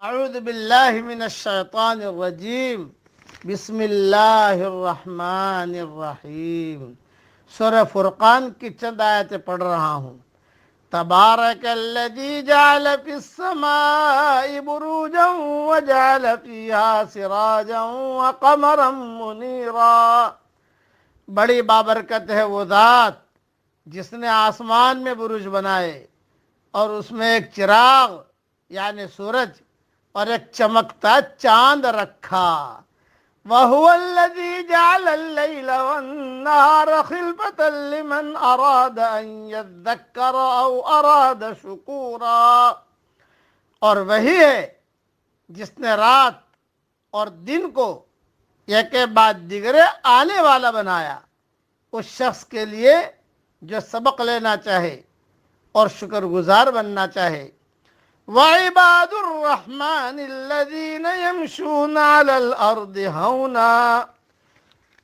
اعوذ باللہ من الشیطان الرجیم بسم اللہ الرحمن الرحیم سورہ فرقان کی چند آیتیں پڑھ رہا ہوں۔ تبارک الذی جعل فی السماء بروجا وجعل فیہا سراجا وقمرا منیرا۔ بڑی بابرکت ہے وہ ذات جس نے آسمان میں برج بنائے اور اس میں ایک چراغ یعنی سورج اور ایک چمکتا چاند رکھا۔ وَهُوَ الَّذِي جَعَلَ اللَّيْلَ وَالنَّهَارَ خِلْفَةً لِمَنْ أَرَادَ أَنْ يَذَّكَّرَ أَوْ أَرَادَ شُكُورًا۔ اور وہی ہے جس نے رات اور دن کو ایک کے بعد دیگرے آنے والا بنایا اس شخص کے لیے جو سبق لینا چاہے اور شکر گزار بننا چاہے۔ وعباد الرحمن الذین یمشون علی الارض ہونا،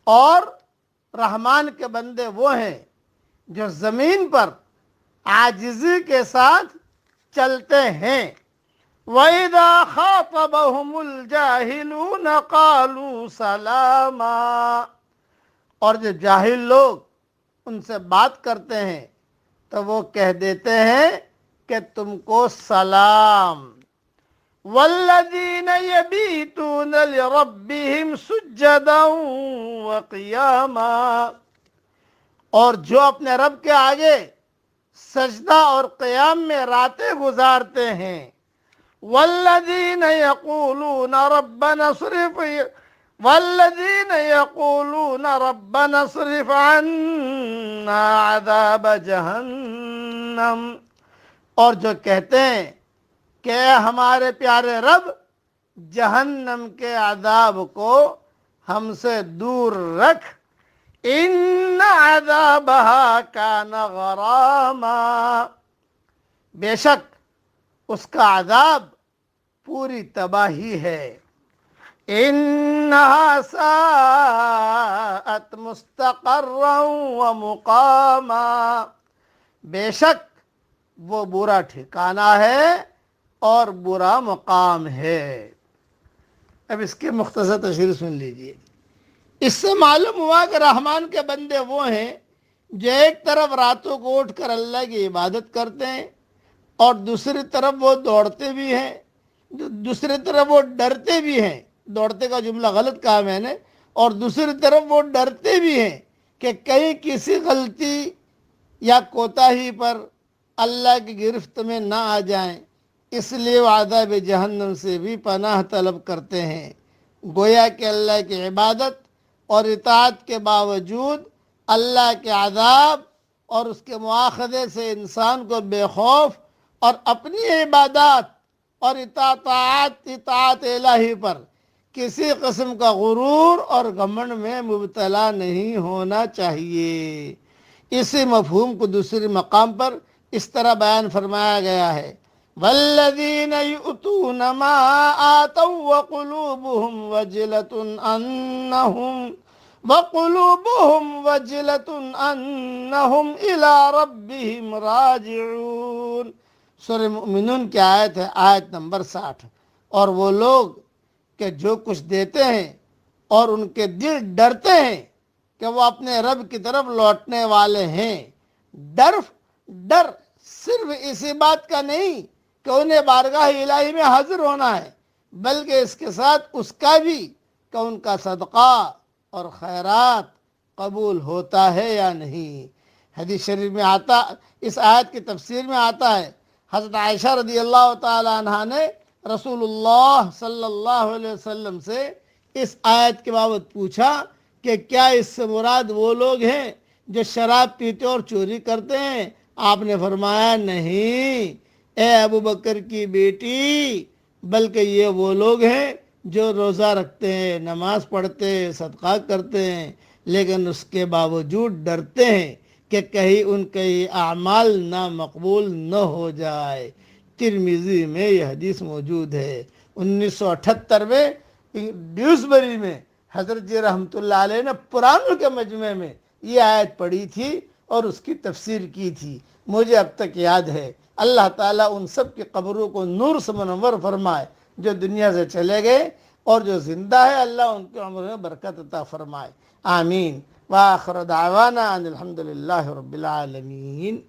اور رحمان کے بندے وہ ہیں جو زمین پر عاجزی کے ساتھ چلتے ہیں۔ وَإِذَا خَاطَبَهُمُ الْجَاهِلُونَ قَالُوا سَلَامًا، اور جو جاہل لوگ ان سے بات کرتے ہیں تو وہ کہہ دیتے ہیں کہ تم کو سلام۔ والذین یبیتون لربہم سجدا وقیاما، اور جو اپنے رب کے آگے سجدہ اور قیام میں راتیں گزارتے ہیں۔ والذین یقولون ربنا اصرف عنا عذاب جہنم، اور جو کہتے ہیں کہ اے ہمارے پیارے رب جہنم کے عذاب کو ہم سے دور رکھ۔ ان عذابہا کان غراما، بے شک اس کا عذاب پوری تباہی ہے۔ انہا ساءت مستقرا ومقاما، بے شک وہ برا ٹھکانہ ہے اور برا مقام ہے۔ اب اس کی مختصر تشریح سن لیجئے۔ اس سے معلوم ہوا کہ رحمان کے بندے وہ ہیں جو ایک طرف راتوں کو اٹھ کر اللہ کی عبادت کرتے ہیں اور دوسری طرف وہ دوڑتے بھی ہیں، دوسری طرف وہ ڈرتے بھی ہیں۔ دوڑتے کا جملہ غلط کہا میں نے، اور دوسری طرف وہ ڈرتے بھی ہیں کہ کہیں کسی غلطی یا کوتاہی پر اللہ کی گرفت میں نہ آ جائیں، اس لیے وہ عذاب جہنم سے بھی پناہ طلب کرتے ہیں۔ گویا کہ اللہ کی عبادت اور اطاعت کے باوجود اللہ کے عذاب اور اس کے مواخذے سے انسان کو بے خوف اور اپنی عبادات اور اطاعت الہی پر کسی قسم کا غرور اور گھمنڈ میں مبتلا نہیں ہونا چاہیے۔ اسی مفہوم کو دوسری مقام پر اس طرح بیان فرمایا گیا ہے۔ والذین یؤتون ما آتوا وقلوبهم انہم الی ربہم راجعون۔ سورہ مومنون کی آیت ہے، آیت نمبر 60۔ اور وہ لوگ کہ جو کچھ دیتے ہیں اور ان کے دل ڈرتے ہیں کہ وہ اپنے رب کی طرف لوٹنے والے ہیں۔ ڈر صرف اسی بات کا نہیں کہ انہیں بارگاہ الہی میں حاضر ہونا ہے، بلکہ اس کے ساتھ اس کا بھی کہ ان کا صدقہ اور خیرات قبول ہوتا ہے یا نہیں۔ حدیث شریف میں آتا، اس آیت کی تفسیر میں آتا ہے، حضرت عائشہ رضی اللہ تعالی عنہ نے رسول اللہ صلی اللہ علیہ وسلم سے اس آیت کے بابت پوچھا کہ کیا اس سے مراد وہ لوگ ہیں جو شراب پیتے اور چوری کرتے ہیں؟ آپ نے فرمایا نہیں اے ابو بکر کی بیٹی، بلکہ یہ وہ لوگ ہیں جو روزہ رکھتے ہیں، نماز پڑھتے ہیں، صدقہ کرتے ہیں، لیکن اس کے باوجود ڈرتے ہیں کہ کہیں ان کے اعمال نہ مقبول نہ ہو جائے۔ ترمذی میں یہ حدیث موجود ہے۔ 1978 میں ڈیوسبری میں حضرت جی رحمۃ اللہ علیہ نے پرانوں کے مجمع میں یہ آیت پڑھی تھی اور اس کی تفسیر کی تھی، مجھے اب تک یاد ہے۔ اللہ تعالیٰ ان سب کی قبروں کو نور سے منور فرمائے۔ جو دنیا سے چلے گئے اور جو زندہ ہے اللہ ان کی عمر میں برکت عطا فرمائے، آمین۔ وآخر دعوانا ان الحمد للہ رب العالمین۔